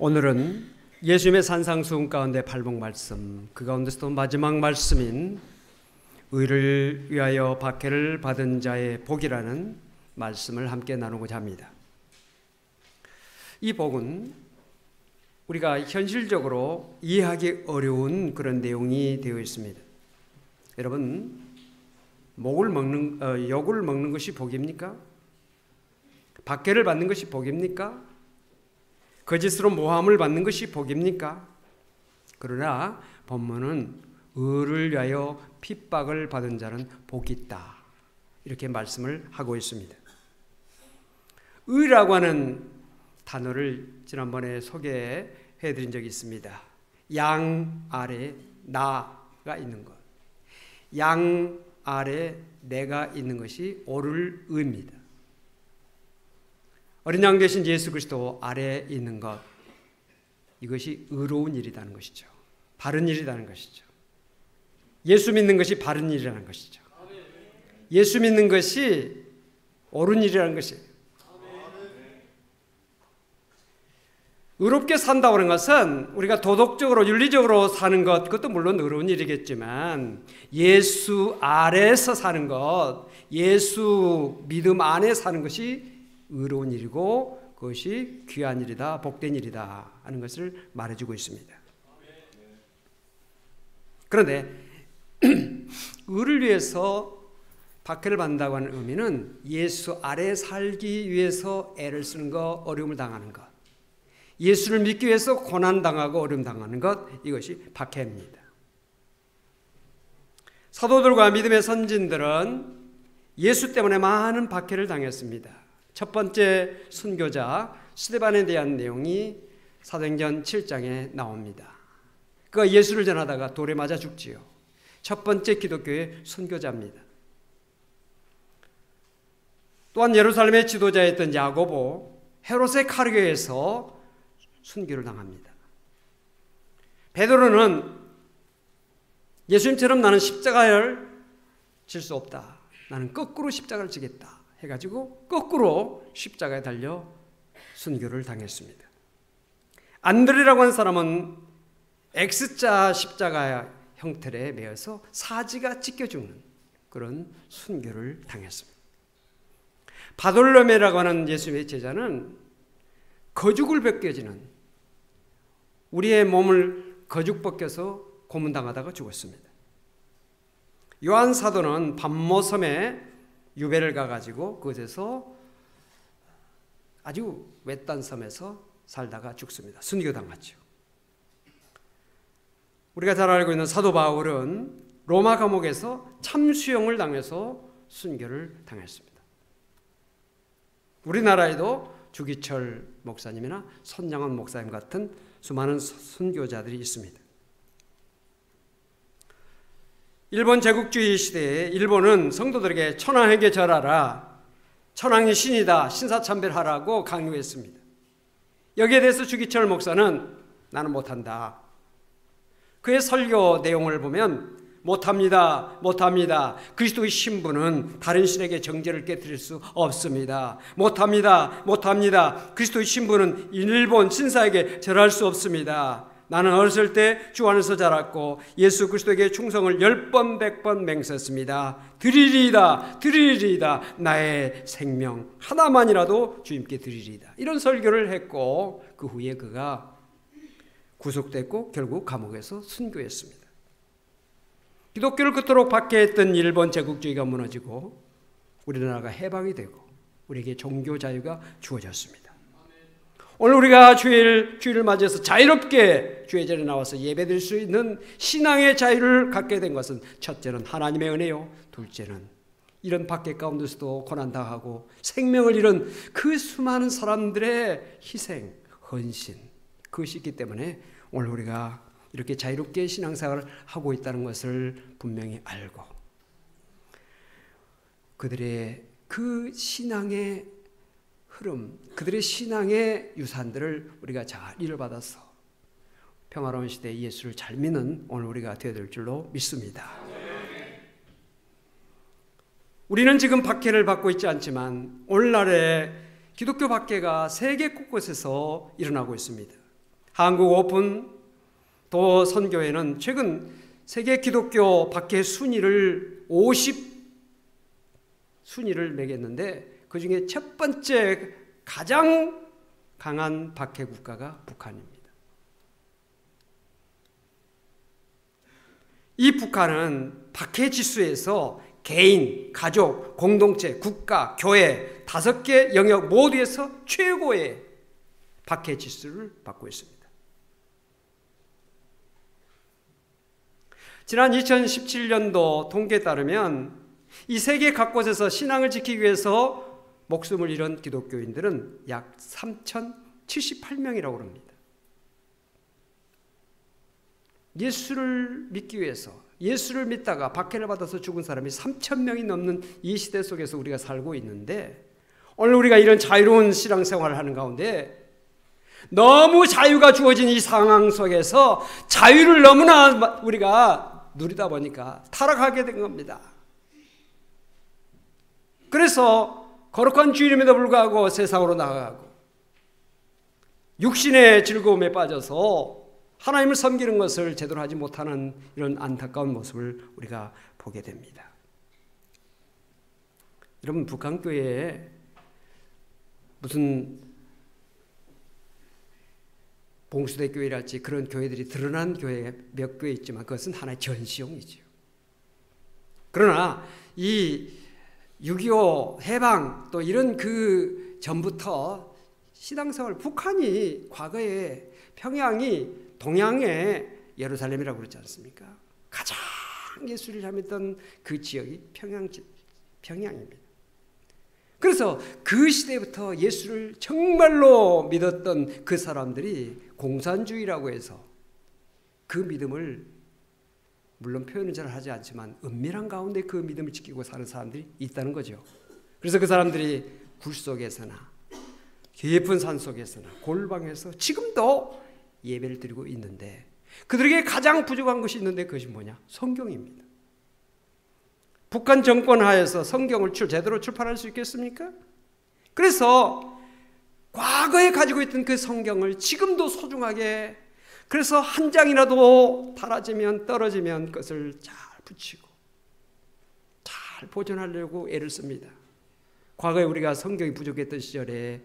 오늘은 예수님의 산상수훈 가운데 발복 말씀, 그 가운데서도 마지막 말씀인 의를 위하여 박해를 받은 자의 복이라는 말씀을 함께 나누고자 합니다. 이 복은 우리가 현실적으로 이해하기 어려운 그런 내용이 되어 있습니다. 여러분, 욕을 먹는 것이 복입니까? 박해를 받는 것이 복입니까? 거짓으로 모함을 받는 것이 복입니까? 그러나 본문은 의를 위하여 핍박을 받은 자는 복이 있다, 이렇게 말씀을 하고 있습니다. 의라고 하는 단어를 지난번에 소개해 드린 적이 있습니다. 양 아래 나가 있는 것, 양 아래 내가 있는 것이 옳을 의입니다. 어린 양 되신 예수 그리스도 아래에 있는 것, 이것이 의로운 일이라는 것이죠. 바른 일이라는 것이죠. 예수 믿는 것이 바른 일이라는 것이죠. 예수 믿는 것이 옳은 일이라는 것이에요. 의롭게 산다고 하는 것은 우리가 도덕적으로 윤리적으로 사는 것, 그것도 물론 의로운 일이겠지만 예수 아래에서 사는 것, 예수 믿음 안에 사는 것이 의로운 일이고 그것이 귀한 일이다, 복된 일이다 하는 것을 말해주고 있습니다. 그런데 의를 위해서 박해를 받는다고 하는 의미는 예수 아래 살기 위해서 애를 쓰는 것, 어려움을 당하는 것, 예수를 믿기 위해서 고난당하고 어려움 당하는 것, 이것이 박해입니다. 사도들과 믿음의 선진들은 예수 때문에 많은 박해를 당했습니다. 첫 번째 순교자 스데반에 대한 내용이 사도행전 7장에 나옵니다. 그가 예수를 전하다가 돌에 맞아 죽지요. 첫 번째 기독교의 순교자입니다. 또한 예루살렘의 지도자였던 야고보, 헤롯의 칼에 의해서 순교를 당합니다. 베드로는 예수님처럼 나는 십자가를 질 수 없다, 나는 거꾸로 십자가를 지겠다 해가지고 거꾸로 십자가에 달려 순교를 당했습니다. 안드레라고 하는 사람은 X자 십자가 형태에 매여서 사지가 찢겨 죽는 그런 순교를 당했습니다. 바돌로메라고 하는 예수님의 제자는 거죽을 벗겨지는, 우리의 몸을 거죽 벗겨서 고문당하다가 죽었습니다. 요한 사도는 반모섬에 유배를 가가지고 그곳에서 아주 외딴 섬에서 살다가 죽습니다. 순교당하죠. 우리가 잘 알고 있는 사도 바울은 로마 감옥에서 참수형을 당해서 순교를 당했습니다. 우리나라에도 주기철 목사님이나 손양원 목사님 같은 수많은 순교자들이 있습니다. 일본 제국주의 시대에 일본은 성도들에게 천황에게 절하라, 천황이 신이다, 신사참배하라고 강요했습니다. 여기에 대해서 주기철 목사는 나는 못한다. 그의 설교 내용을 보면 못합니다. 그리스도의 신부는 다른 신에게 정죄를 깨뜨릴 수 없습니다. 못합니다. 그리스도의 신부는 일본 신사에게 절할 수 없습니다. 나는 어렸을 때 주 안에서 자랐고 예수 그리스도에게 충성을 10번 100번 맹세했습니다. 드리리이다. 나의 생명 하나만이라도 주님께 드리리이다. 이런 설교를 했고 그 후에 그가 구속됐고 결국 감옥에서 순교했습니다. 기독교를 그토록 박해했던 일본 제국주의가 무너지고 우리나라가 해방이 되고 우리에게 종교 자유가 주어졌습니다. 오늘 우리가 주일을 맞이해서 자유롭게 주의 전에 나와서 예배드릴 수 있는 신앙의 자유를 갖게 된 것은 첫째는 하나님의 은혜요, 둘째는 이런 박해 가운데서도 고난당하고 생명을 잃은 그 수많은 사람들의 희생, 헌신, 그것이 있기 때문에 오늘 우리가 이렇게 자유롭게 신앙생활을 하고 있다는 것을 분명히 알고 그들의 그 신앙의 흐름, 그들의 신앙의 유산들을 우리가 잘 이어받아서 평화로운 시대에 예수를 잘 믿는 오늘 우리가 되어야 될 줄로 믿습니다. 우리는 지금 박해를 받고 있지 않지만 오늘날에 기독교 박해가 세계 곳곳에서 일어나고 있습니다. 한국 오픈 도 선교회는 최근 세계 기독교 박해 순위를 50순위를 매겼는데 그 중에 첫 번째 가장 강한 박해 국가가 북한입니다. 이 북한은 박해 지수에서 개인, 가족, 공동체, 국가, 교회 5개 영역 모두에서 최고의 박해 지수를 받고 있습니다. 지난 2017년도 통계에 따르면 이 세계 각곳에서 신앙을 지키기 위해서 목숨을 잃은 기독교인들은 약 3,078명이라고 합니다. 예수를 믿기 위해서, 예수를 믿다가 박해를 받아서 죽은 사람이 3,000명이 넘는 이 시대 속에서 우리가 살고 있는데, 오늘 우리가 이런 자유로운 신앙생활을 하는 가운데 너무 자유가 주어진 이 상황 속에서 자유를 너무나 우리가 누리다 보니까 타락하게 된 겁니다. 그래서 거룩한 주일임에도 불구하고 세상으로 나아가고 육신의 즐거움에 빠져서 하나님을 섬기는 것을 제대로 하지 못하는 이런 안타까운 모습을 우리가 보게 됩니다. 여러분, 북한교회에 무슨 봉수대 교회랄지 그런 교회들이 드러난 교회 몇 교회 있지만 그것은 하나의 전시용이죠. 그러나 이 6.25 해방 또 이런 그 전부터 신앙생활, 북한이 과거에 평양이 동양의 예루살렘이라고 그러지 않습니까? 가장 예수를 닮았던 그 지역이 평양입니다. 그래서 그 시대부터 예수를 정말로 믿었던 그 사람들이 공산주의라고 해서 그 믿음을, 물론 표현은 잘 하지 않지만 은밀한 가운데 그 믿음을 지키고 사는 사람들이 있다는 거죠. 그래서 그 사람들이 굴 속에서나 깊은 산 속에서나 골방에서 지금도 예배를 드리고 있는데, 그들에게 가장 부족한 것이 있는데 그것이 뭐냐? 성경입니다. 북한 정권 하에서 성경을 제대로 출판할 수 있겠습니까? 그래서 과거에 가지고 있던 그 성경을 지금도 소중하게, 그래서 한 장이라도 닳아지면 떨어지면 그것을 잘 붙이고 잘 보존하려고 애를 씁니다. 과거에 우리가 성경이 부족했던 시절에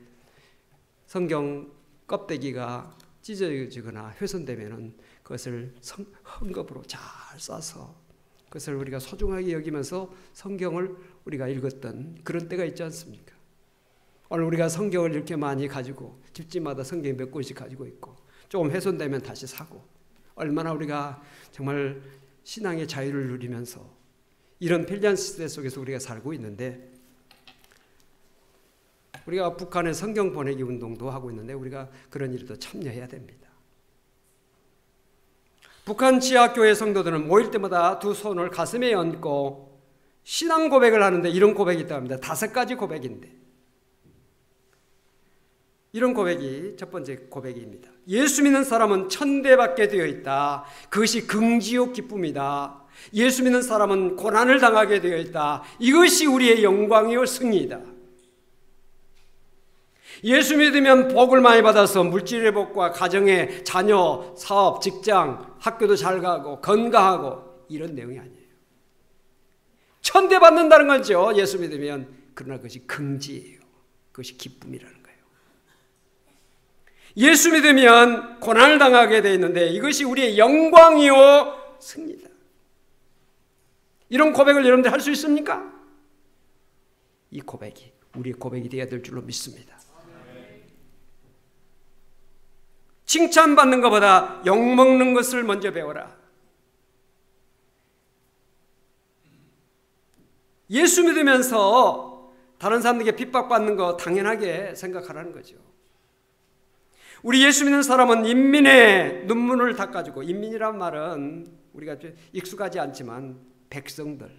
성경 껍데기가 찢어지거나 훼손되면 그것을 헝겊으로 잘 싸서 그것을 우리가 소중하게 여기면서 성경을 우리가 읽었던 그런 때가 있지 않습니까? 오늘 우리가 성경을 이렇게 많이 가지고 집집마다 성경이 몇 권씩 가지고 있고 조금 훼손되면 다시 사고, 얼마나 우리가 정말 신앙의 자유를 누리면서 이런 편리한 시대 속에서 우리가 살고 있는데, 우리가 북한에 성경 보내기 운동도 하고 있는데 우리가 그런 일에도 참여해야 됩니다. 북한 지하교회 성도들은 모일 때마다 두 손을 가슴에 얹고 신앙 고백을 하는데 이런 고백이 있다고 합니다. 5가지 고백인데, 이런 고백이 첫 번째 고백입니다. 예수 믿는 사람은 천대받게 되어 있다. 그것이 긍지요 기쁨이다. 예수 믿는 사람은 고난을 당하게 되어 있다. 이것이 우리의 영광이요 승리이다. 예수 믿으면 복을 많이 받아서 물질의 복과 가정의 자녀, 사업, 직장, 학교도 잘 가고 건강하고 이런 내용이 아니에요. 천대받는다는 거죠. 예수 믿으면. 그러나 그것이 긍지예요. 그것이 기쁨이라는 거예요. 예수 믿으면 고난을 당하게 되어 있는데 이것이 우리의 영광이요 승리다. 이런 고백을 여러분들 할 수 있습니까? 이 고백이 우리의 고백이 되어야 될 줄로 믿습니다. 칭찬받는 것보다 욕먹는 것을 먼저 배워라. 예수 믿으면서 다른 사람들에게 핍박받는 거 당연하게 생각하라는 거죠. 우리 예수 믿는 사람은 인민의 눈물을 닦아주고, 인민이란 말은 우리가 익숙하지 않지만 백성들,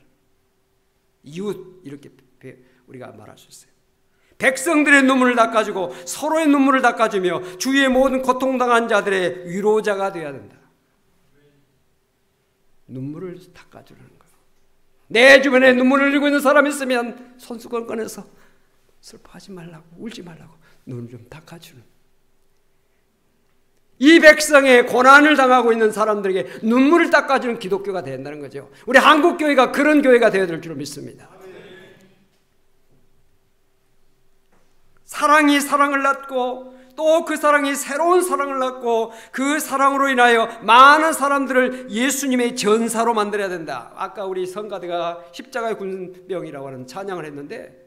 이웃 이렇게 우리가 말할 수 있어요. 백성들의 눈물을 닦아주고 서로의 눈물을 닦아주며 주위의 모든 고통당한 자들의 위로자가 되어야 된다. 눈물을 닦아주는 거예요. 내 주변에 눈물을 흘리고 있는 사람이 있으면 손수건 꺼내서 슬퍼하지 말라고, 울지 말라고 눈을 좀 닦아주는, 이 백성의 고난을 당하고 있는 사람들에게 눈물을 닦아주는 기독교가 된다는 거죠. 우리 한국교회가 그런 교회가 되어야 될 줄 믿습니다. 사랑이 사랑을 낳고 또 그 사랑이 새로운 사랑을 낳고 그 사랑으로 인하여 많은 사람들을 예수님의 전사로 만들어야 된다. 아까 우리 성가대가 십자가의 군병이라고 하는 찬양을 했는데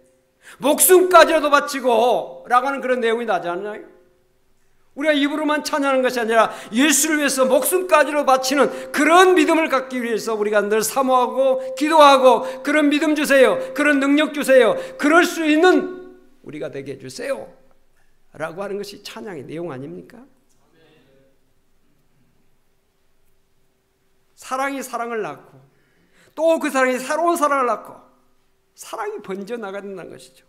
목숨까지라도 바치고 라고 하는 그런 내용이 나지 않나요? 우리가 입으로만 찬양하는 것이 아니라 예수를 위해서 목숨까지로 바치는 그런 믿음을 갖기 위해서 우리가 늘 사모하고 기도하고 그런 믿음 주세요. 그런 능력 주세요. 그럴 수 있는 우리가 되게 해주세요. 라고 하는 것이 찬양의 내용 아닙니까? 사랑이 사랑을 낳고 또 그 사랑이 새로운 사랑을 낳고 사랑이 번져나간다는 것이죠.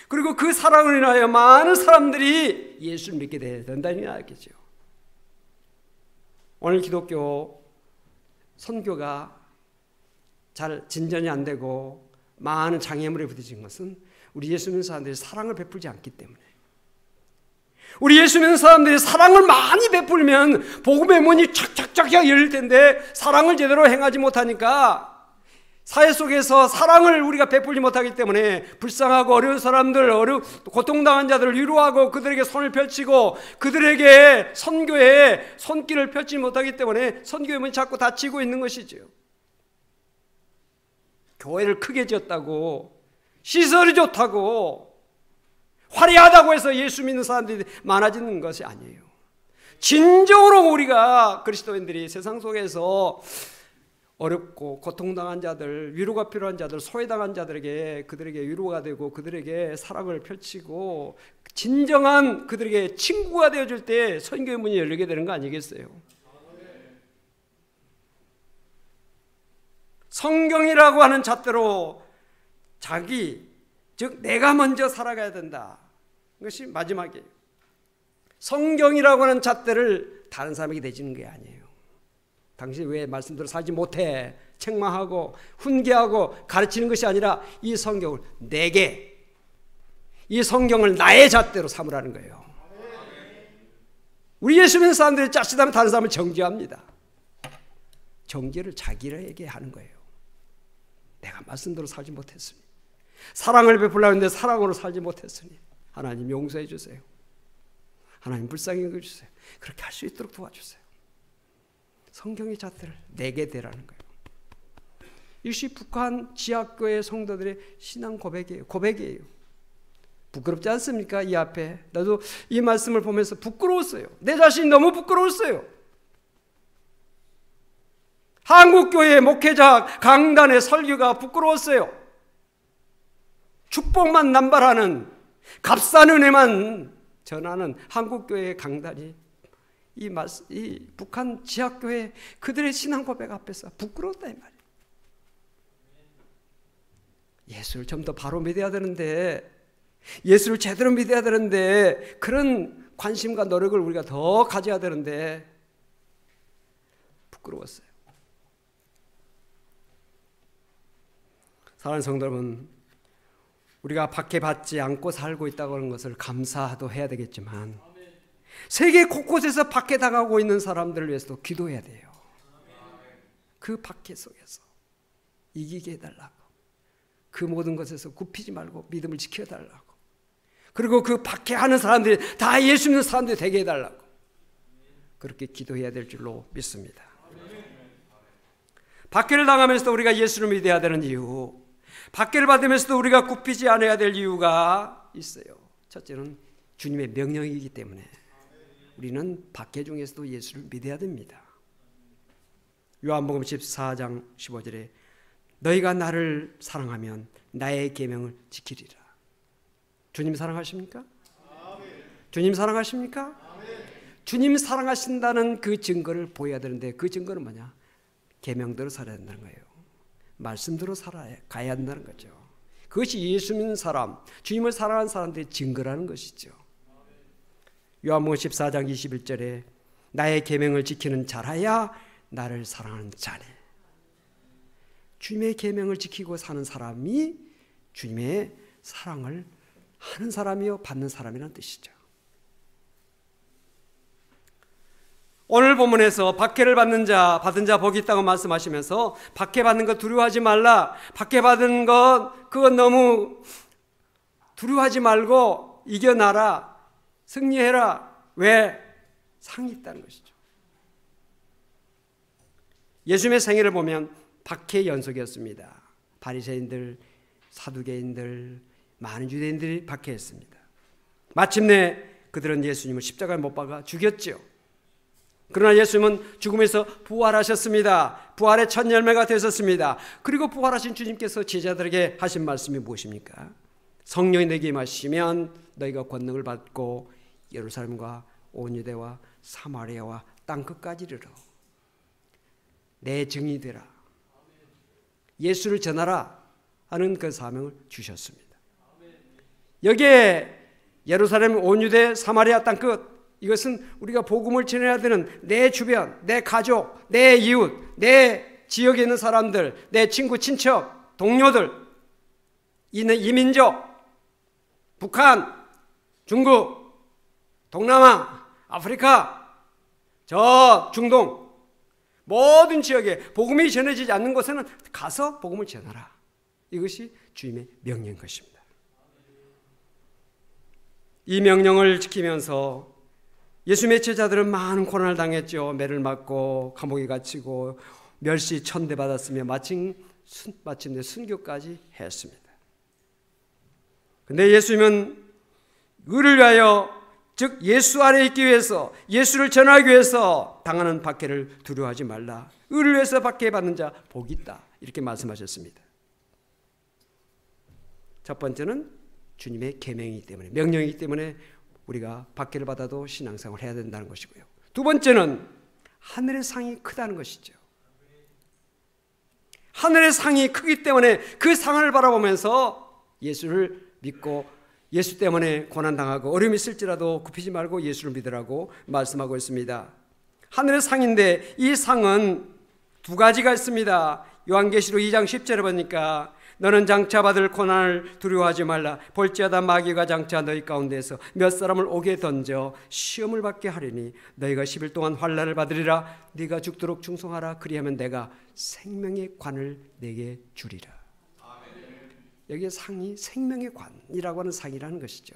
그리고 그 사랑을 인하여 많은 사람들이 예수를 믿게 된다는 이야기죠. 오늘 기독교 선교가 잘 진전이 안 되고 많은 장애물에 부딪힌 것은 우리 예수 믿는 사람들이 사랑을 베풀지 않기 때문에. 우리 예수 믿는 사람들이 사랑을 많이 베풀면 복음의 문이 착착착 열릴 텐데 사랑을 제대로 행하지 못하니까 사회 속에서 사랑을 우리가 베풀지 못하기 때문에 불쌍하고 어려운 사람들, 고통당한 자들을 위로하고 그들에게 손을 펼치고 그들에게 선교에 손길을 펼치지 못하기 때문에 선교의 문이 자꾸 닫히고 있는 것이죠. 교회를 크게 지었다고, 시설이 좋다고, 화려하다고 해서 예수 믿는 사람들이 많아지는 것이 아니에요. 진정으로 우리가 그리스도인들이 세상 속에서 어렵고 고통당한 자들, 위로가 필요한 자들, 소외당한 자들에게 그들에게 위로가 되고 그들에게 사랑을 펼치고 진정한 그들에게 친구가 되어줄 때 선교의 문이 열리게 되는 거 아니겠어요? 성경이라고 하는 잣대로 자기, 즉 내가 먼저 살아가야 된다. 이것이 마지막이에요. 성경이라고 하는 잣대를 다른 사람에게 내지는 게 아니에요. 당신이 왜 말씀대로 살지 못해? 책망하고 훈계하고 가르치는 것이 아니라 이 성경을 내게, 이 성경을 나의 잣대로 삼으라는 거예요. 우리 예수 믿는 사람들이 짜릿하면 다른 사람을 정죄합니다. 정죄를 자기에게 하는 거예요. 내가 말씀대로 살지 못했으니, 사랑을 베풀려고 했는데 사랑으로 살지 못했으니 하나님 용서해 주세요. 하나님 불쌍히 여겨주세요. 그렇게 할 수 있도록 도와주세요. 성경의 잣대를 내게 대라는 거예요. 이것이 북한 지하교회 성도들의 신앙 고백이에요. 부끄럽지 않습니까? 이 앞에 나도 이 말씀을 보면서 부끄러웠어요. 내 자신이 너무 부끄러웠어요. 한국교회 목회자 강단의 설교가 부끄러웠어요. 축복만 남발하는 값싼 은혜만 전하는 한국교회의 강단이 이 북한 지하교회 그들의 신앙 고백 앞에서 부끄러웠다 이 말이에요. 예수를 좀 더 바로 믿어야 되는데, 예수를 제대로 믿어야 되는데, 그런 관심과 노력을 우리가 더 가져야 되는데 부끄러웠어요. 사랑하는 성도 여러분, 우리가 박해받지 않고 살고 있다고 하는 것을 감사도 해야 되겠지만 세계 곳곳에서 박해당하고 있는 사람들을 위해서도 기도해야 돼요. 그 박해 속에서 이기게 해달라고, 그 모든 것에서 굽히지 말고 믿음을 지켜달라고, 그리고 그 박해하는 사람들이 다 예수 믿는 사람들이 되게 해달라고 그렇게 기도해야 될 줄로 믿습니다. 박해를 당하면서도 우리가 예수를 믿어야 되는 이유, 박해를 받으면서도 우리가 굽히지 않아야 될 이유가 있어요. 첫째는 주님의 명령이기 때문에 우리는 박해 중에서도 예수를 믿어야 됩니다. 요한복음 14장 15절에 너희가 나를 사랑하면 나의 계명을 지키리라. 주님 사랑하십니까? 주님 사랑하십니까? 주님 사랑하신다는 그 증거를 보여야 되는데 그 증거는 뭐냐? 계명대로 살아야 된다는 거예요. 말씀대로 살아가야 한다는 거죠. 그것이 예수 믿는 사람, 주님을 사랑하는 사람들의 증거라는 것이죠. 요한복음 14장 21절에 나의 계명을 지키는 자라야 나를 사랑하는 자네. 주님의 계명을 지키고 사는 사람이 주님의 사랑을 하는 사람이요 받는 사람이라는 뜻이죠. 오늘 본문에서 박해를 받는 자, 받은 자 복이 있다고 말씀하시면서 박해 받는 것 두려워하지 말라. 박해 받은 것 그건 너무 두려워하지 말고 이겨나라. 승리해라. 왜? 상이 있다는 것이죠. 예수님의 생애를 보면 박해의 연속이었습니다. 바리새인들, 사두개인들, 많은 유대인들이 박해했습니다. 마침내 그들은 예수님을 십자가에 못 박아 죽였죠. 그러나 예수님은 죽음에서 부활하셨습니다. 부활의 첫 열매가 되셨습니다. 그리고 부활하신 주님께서 제자들에게 하신 말씀이 무엇입니까? 성령이 내게 임하시면 너희가 권능을 받고 예루살렘과 온 유대와 사마리아와 땅끝까지 이르러 내 증인이 되라. 예수를 전하라 하는 그 사명을 주셨습니다. 여기에 예루살렘, 온 유대, 사마리아 땅끝, 이것은 우리가 복음을 전해야 되는 내 주변, 내 가족, 내 이웃, 내 지역에 있는 사람들, 내 친구, 친척, 동료들, 이민족, 북한, 중국, 동남아, 아프리카, 저 중동, 모든 지역에 복음이 전해지지 않는 곳에는 가서 복음을 전하라. 이것이 주님의 명령인 것입니다. 이 명령을 지키면서 예수님의 제자들은 많은 고난을 당했죠. 매를 맞고 감옥에 갇히고 멸시 천대받았으며 마침내 순교까지 했습니다. 그런데 예수님은 의를 위하여, 즉 예수 아래 있기 위해서, 예수를 전하기 위해서 당하는 박해를 두려워하지 말라. 의를 위해서 박해받는 자 복이 있다. 이렇게 말씀하셨습니다. 첫 번째는 주님의 계명이기 때문에, 명령이기 때문에 우리가 박해를 받아도 신앙생활을 해야 된다는 것이고요. 두 번째는 하늘의 상이 크다는 것이죠. 하늘의 상이 크기 때문에 그 상을 바라보면서 예수를 믿고 예수 때문에 고난당하고 어려움이 있을지라도 굽히지 말고 예수를 믿으라고 말씀하고 있습니다. 하늘의 상인데 이 상은 두 가지가 있습니다. 요한계시록 2장 10절에 보니까 너는 장차 받을 고난을 두려워하지 말라. 볼지어다 마귀가 장차 너희 가운데에서 몇 사람을 옥에 던져 시험을 받게 하리니 너희가 10일 동안 환난을 받으리라. 네가 죽도록 충성하라. 그리하면 내가 생명의 관을 내게 주리라. 여기에 상이 생명의 관이라고 하는 상이라는 것이죠.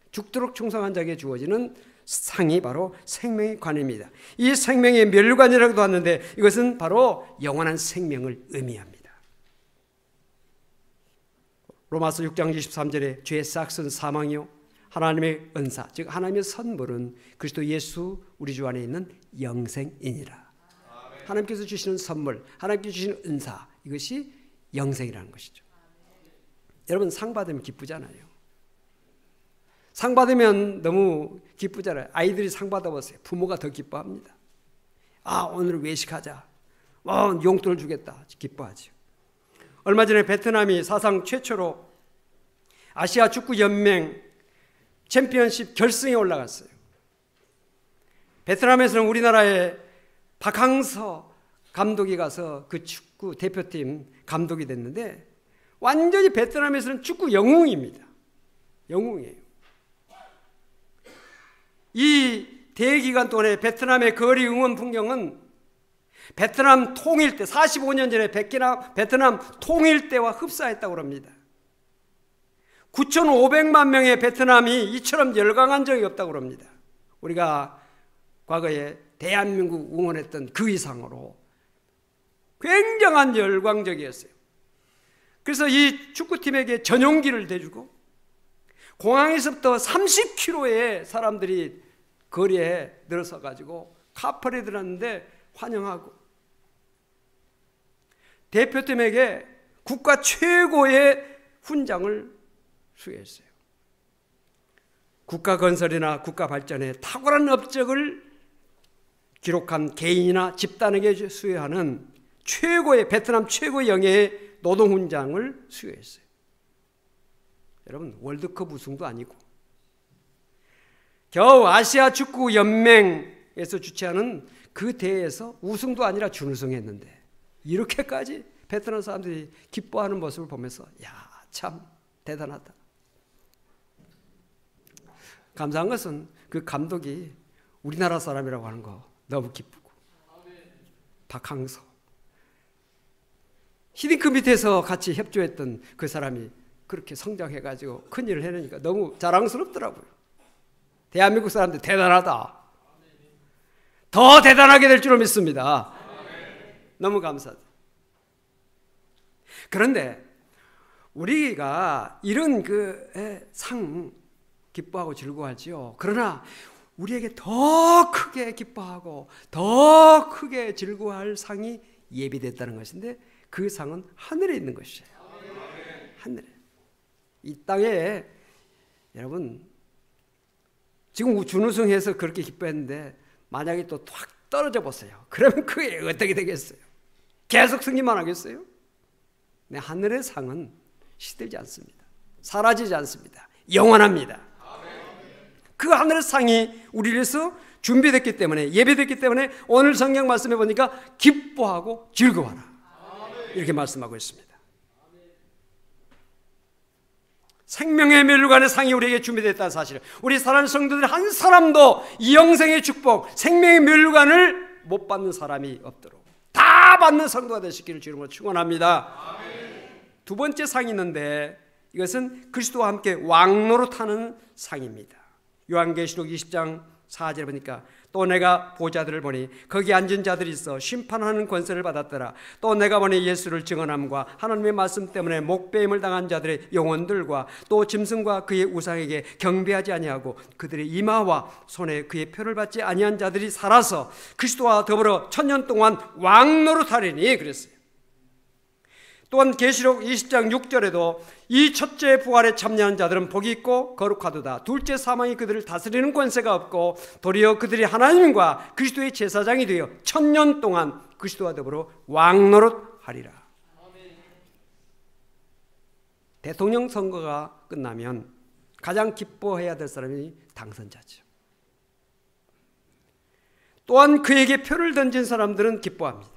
죽도록 충성한 자에게 주어지는 상이 바로 생명의 관입니다. 이 생명의 멸관이라고도 하는데 이것은 바로 영원한 생명을 의미합니다. 로마서 6장 23절에 죄의 싹은 사망이요 하나님의 은사, 즉 하나님의 선물은 그리스도 예수 우리 주 안에 있는 영생이니라. 하나님께서 주시는 선물, 하나님께서 주시는 은사, 이것이 영생이라는 것이죠. 여러분 상 받으면 기쁘잖아요. 상 받으면 너무 기쁘잖아요. 아이들이 상 받아보세요. 부모가 더 기뻐합니다. 아, 오늘 외식하자. 용돈을 주겠다. 기뻐하죠. 얼마 전에 베트남이 사상 최초로 아시아 축구 연맹 챔피언십 결승에 올라갔어요. 베트남에서는 우리나라의 박항서 감독이 가서 그 축구 대표팀 감독이 됐는데 완전히 베트남에서는 축구 영웅입니다. 영웅이에요. 이 대기간 동안에 베트남의 거리 응원 풍경은 베트남 통일 때 45년 전에 베트남 통일 때와 흡사했다고 합니다. 9,500만 명의 베트남이 이처럼 열광한 적이 없다고 합니다. 우리가 과거에 대한민국 응원했던 그 이상으로 굉장한 열광적이었어요. 그래서 이 축구팀에게 전용기를 대주고 공항에서부터 30km의 사람들이 거리에 늘어서 가지고 카풀에 들었는데 환영하고 대표팀에게 국가 최고의 훈장을 수여했어요. 국가 건설이나 국가 발전에 탁월한 업적을 기록한 개인이나 집단에게 수여하는 최고의 베트남 최고의 영예의 노동훈장을 수여했어요. 여러분 월드컵 우승도 아니고 겨우 아시아 축구 연맹에서 주최하는 그 대회에서 우승도 아니라 준우승했는데 이렇게까지 베트남 사람들이 기뻐하는 모습을 보면서 야, 참 대단하다. 감사한 것은 그 감독이 우리나라 사람이라고 하는 거 너무 기쁘고. 박항서. 히딩크 밑에서 같이 협조했던 그 사람이 그렇게 성장해가지고 큰일을 해내니까 너무 자랑스럽더라고요. 대한민국 사람들 대단하다. 더 대단하게 될 줄로 믿습니다. 너무 감사하다. 그런데 우리가 이런 그 상 기뻐하고 즐거워하지요. 그러나 우리에게 더 크게 기뻐하고 더 크게 즐거워할 상이 예비됐다는 것인데 그 상은 하늘에 있는 것이에요. 하늘에. 이 땅에 여러분 지금 준우승해서 그렇게 기뻐했는데 만약에 또 확 떨어져 보세요. 그러면 그게 어떻게 되겠어요? 계속 승리만 하겠어요? 네, 하늘의 상은 시들지 않습니다. 사라지지 않습니다. 영원합니다. 그 하늘의 상이 우리를 위해서 준비됐기 때문에 예배됐기 때문에 오늘 성경 말씀해 보니까 기뻐하고 즐거워하라 이렇게 말씀하고 있습니다. 생명의 멸류관의 상이 우리에게 준비됐다는 사실을 우리 사랑하는 성도들 한 사람도 이 영생의 축복 생명의 멸류관을 못 받는 사람이 없도록 다 받는 성도가 되시기를 주님으로 축원합니다. 두 번째 상이 있는데 이것은 그리스도와 함께 왕노릇하는 상입니다. 요한계시록 20장 4절에 보니까 또 내가 보좌들을 보니 거기 앉은 자들이 있어 심판하는 권세를 받았더라. 또 내가 보니 예수를 증언함과 하나님의 말씀 때문에 목배임을 당한 자들의 영혼들과 또 짐승과 그의 우상에게 경배하지 아니하고 그들의 이마와 손에 그의 표를 받지 아니한 자들이 살아서 그리스도와 더불어 1000년 동안 왕노릇하리니 그랬어요. 또한 계시록 20장 6절에도 이 첫째 부활에 참여한 자들은 복이 있고 거룩하도다. 둘째 사망이 그들을 다스리는 권세가 없고 도리어 그들이 하나님과 그리스도의 제사장이 되어 1000년 동안 그리스도와 더불어 왕노릇하리라. 대통령 선거가 끝나면 가장 기뻐해야 될 사람이 당선자죠. 또한 그에게 표를 던진 사람들은 기뻐합니다.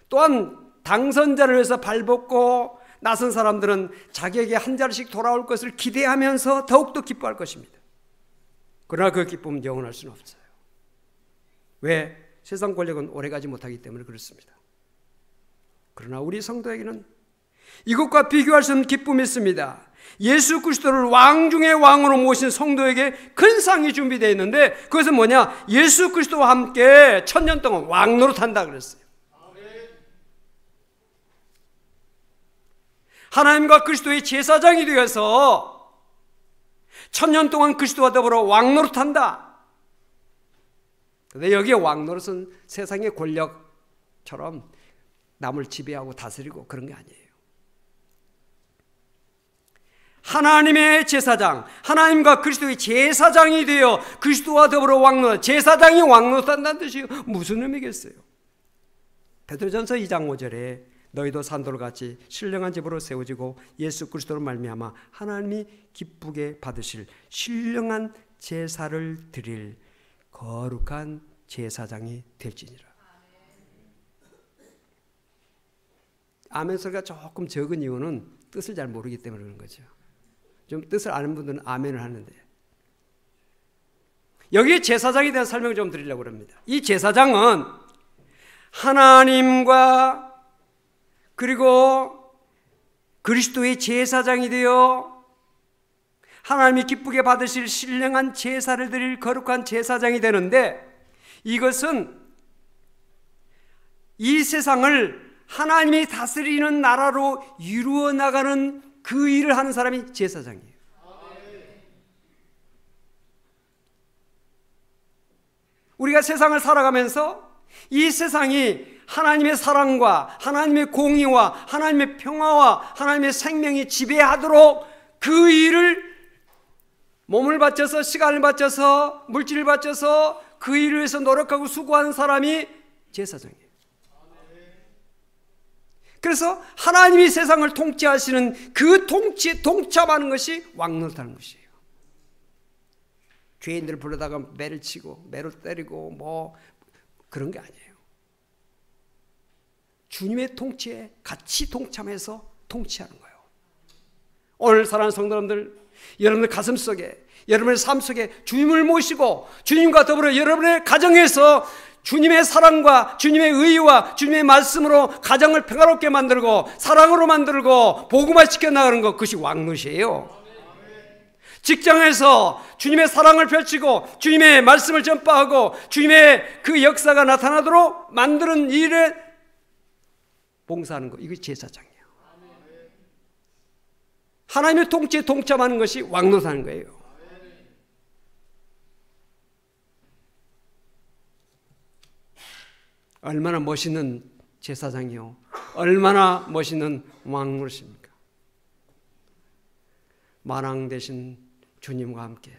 또한 당선자를 위해서 발벗고 나선 사람들은 자기에게 한 자리씩 돌아올 것을 기대하면서 더욱더 기뻐할 것입니다. 그러나 그 기쁨은 영원할 수는 없어요. 왜? 세상 권력은 오래가지 못하기 때문에 그렇습니다. 그러나 우리 성도에게는 이것과 비교할 수 없는 기쁨이 있습니다. 예수 그리스도를 왕 중의 왕으로 모신 성도에게 큰 상이 준비되어 있는데 그것은 뭐냐? 예수 그리스도와 함께 1000년 동안 왕노릇한다 그랬어요. 하나님과 그리스도의 제사장이 되어서 1000년 동안 그리스도와 더불어 왕노릇한다. 그런데 여기에 왕노릇은 세상의 권력처럼 남을 지배하고 다스리고 그런 게 아니에요. 하나님의 제사장, 하나님과 그리스도의 제사장이 되어 그리스도와 더불어 왕노릇, 제사장이 왕노릇한다는 뜻이 무슨 의미겠어요? 베드로전서 2장 5절에 너희도 산돌같이 신령한 집으로 세워지고 예수 그리스도로 말미암아 하나님이 기쁘게 받으실 신령한 제사를 드릴 거룩한 제사장이 될지니라. 아멘 소리가 조금 적은 이유는 뜻을 잘 모르기 때문에 그런 거죠. 좀 뜻을 아는 분들은 아멘을 하는데 여기에 제사장에 대한 설명을 좀 드리려고 합니다. 이 제사장은 하나님과 그리고 그리스도의 제사장이 되어 하나님이 기쁘게 받으실 신령한 제사를 드릴 거룩한 제사장이 되는데 이것은 이 세상을 하나님이 다스리는 나라로 이루어 나가는 그 일을 하는 사람이 제사장이에요. 우리가 세상을 살아가면서 이 세상이 하나님의 사랑과 하나님의 공의와 하나님의 평화와 하나님의 생명이 지배하도록 그 일을 몸을 바쳐서 시간을 바쳐서 물질을 바쳐서 그 일을 위해서 노력하고 수고하는 사람이 제사장이에요. 그래서 하나님이 세상을 통치하시는 그 통치에 동참하는 것이 왕노릇하는 것이에요. 죄인들을 불러다가 매를 치고 매로 때리고 뭐 그런 게 아니에요. 주님의 통치에 같이 동참해서 통치하는 거예요. 오늘 사랑하는 성도 여러분들, 여러분의 가슴 속에, 여러분의 삶 속에 주님을 모시고 주님과 더불어 여러분의 가정에서 주님의 사랑과 주님의 의와 주님의 말씀으로 가정을 평화롭게 만들고 사랑으로 만들고 복음화시켜 나가는 것, 그것이 왕노릇이에요. 직장에서 주님의 사랑을 펼치고 주님의 말씀을 전파하고 주님의 그 역사가 나타나도록 만드는 일에 봉사하는 것, 이것이 제사장이에요. 하나님의 통치에 동참하는 것이 왕노릇하는 거예요. 얼마나 멋있는 제사장이요, 얼마나 멋있는 왕노릇입니까? 만왕 되신 주님과 함께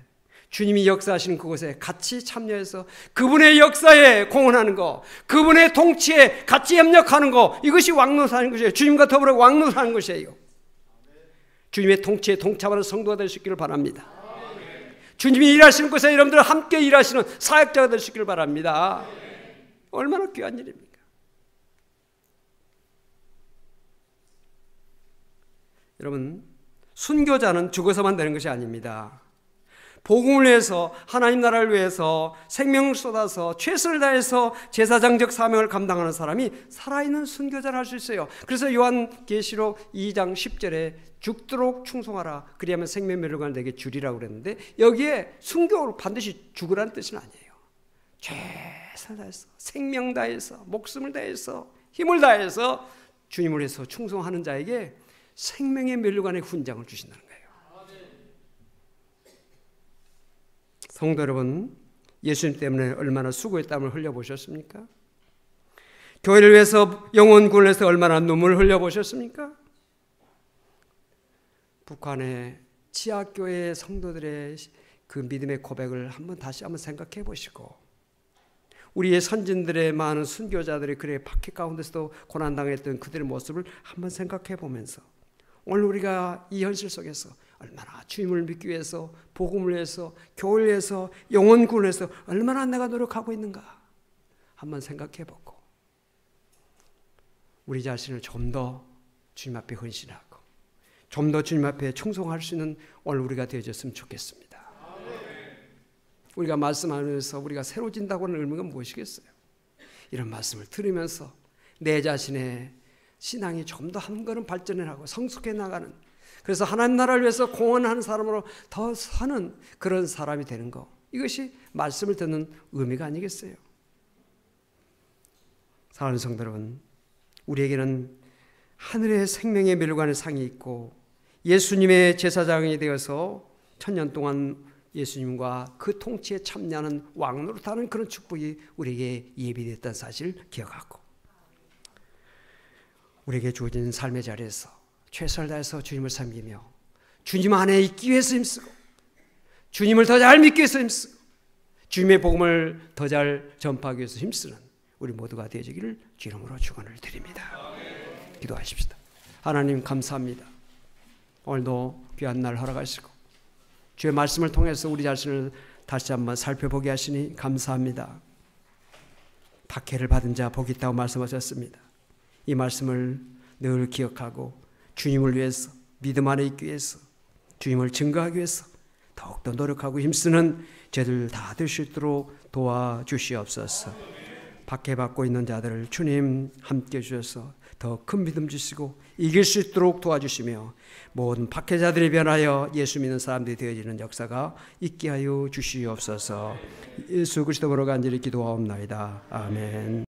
주님이 역사하시는 그곳에 같이 참여해서 그분의 역사에 공헌하는 것, 그분의 통치에 같이 협력하는 것, 이것이 왕노릇하는 것이에요. 주님과 더불어 왕노릇하는 것이에요. 주님의 통치에 동참하는 성도가 될 수 있기를 바랍니다. 주님이 일하시는 곳에 여러분들 함께 일하시는 사역자가 될 수 있기를 바랍니다. 얼마나 귀한 일입니까? 여러분, 순교자는 죽어서만 되는 것이 아닙니다. 복음을 위해서, 하나님 나라를 위해서 생명을 쏟아서 최선을 다해서 제사장적 사명을 감당하는 사람이 살아있는 순교자를 할 수 있어요. 그래서 요한계시록 2장 10절에 죽도록 충성하라, 그리하면 생명 멸류관을 내게 주리라고 그랬는데, 여기에 순교로 반드시 죽으라는 뜻은 아니에요. 최선을 다해서, 생명 다해서, 목숨을 다해서, 힘을 다해서 주님을 위해서 충성하는 자에게 생명의 멸류관의 훈장을 주신다는 거예요. 성도 여러분, 예수님 때문에 얼마나 수고의 땀을 흘려보셨습니까? 교회를 위해서, 영혼 구원을 위해서 얼마나 눈물을 흘려보셨습니까? 북한의 지하교회 성도들의 그 믿음의 고백을 다시 한번 생각해 보시고, 우리의 선진들의 많은 순교자들이 그래 박해 가운데서도 고난당했던 그들의 모습을 한번 생각해 보면서, 오늘 우리가 이 현실 속에서 얼마나 주님을 믿기 위해서, 복음을 위해서, 교회를 위해서, 영혼 구원을 위해서 얼마나 내가 노력하고 있는가 한번 생각해 보고, 우리 자신을 좀 더 주님 앞에 헌신하고 좀 더 주님 앞에 충성할 수 있는 오늘 우리가 되어졌으면 좋겠습니다. 우리가 말씀하면서 우리가 새로워진다고 하는 의미가 무엇이겠어요? 이런 말씀을 들으면서 내 자신의 신앙이 좀 더 한 걸음 발전을 하고 성숙해 나가는, 그래서 하나님 나라를 위해서 공헌하는 사람으로 더 사는 그런 사람이 되는 것, 이것이 말씀을 듣는 의미가 아니겠어요? 사랑하는 성도 여러분, 우리에게는 하늘의 생명의 멸류관의 상이 있고 예수님의 제사장이 되어서 1000년 동안 예수님과 그 통치에 참여하는 왕노릇하는 그런 축복이 우리에게 예비됐다는 사실을 기억하고, 우리에게 주어진 삶의 자리에서 최선을 다해서 주님을 섬기며 주님 안에 있기 위해서 힘쓰고 주님을 더 잘 믿기 위해서 힘쓰고 주님의 복음을 더 잘 전파하기 위해서 힘쓰는 우리 모두가 되어지기를 주 이름으로 축원을 드립니다. 기도하십시다. 하나님 감사합니다. 오늘도 귀한 날 허락하시고 주의 말씀을 통해서 우리 자신을 다시 한번 살펴보게 하시니 감사합니다. 박해를 받은 자 복이 있다고 말씀하셨습니다. 이 말씀을 늘 기억하고 주님을 위해서, 믿음 안에 있기 위해서, 주님을 증거하기 위해서 더욱더 노력하고 힘쓰는 저희들 다 될 수 있도록 도와주시옵소서. 박해받고 있는 자들을 주님 함께 주셔서 더 큰 믿음 주시고 이길 수 있도록 도와주시며 모든 박해자들이 변하여 예수 믿는 사람들이 되어지는 역사가 있게 하여 주시옵소서. 예수 그리스도로 간절히 기도하옵나이다. 아멘.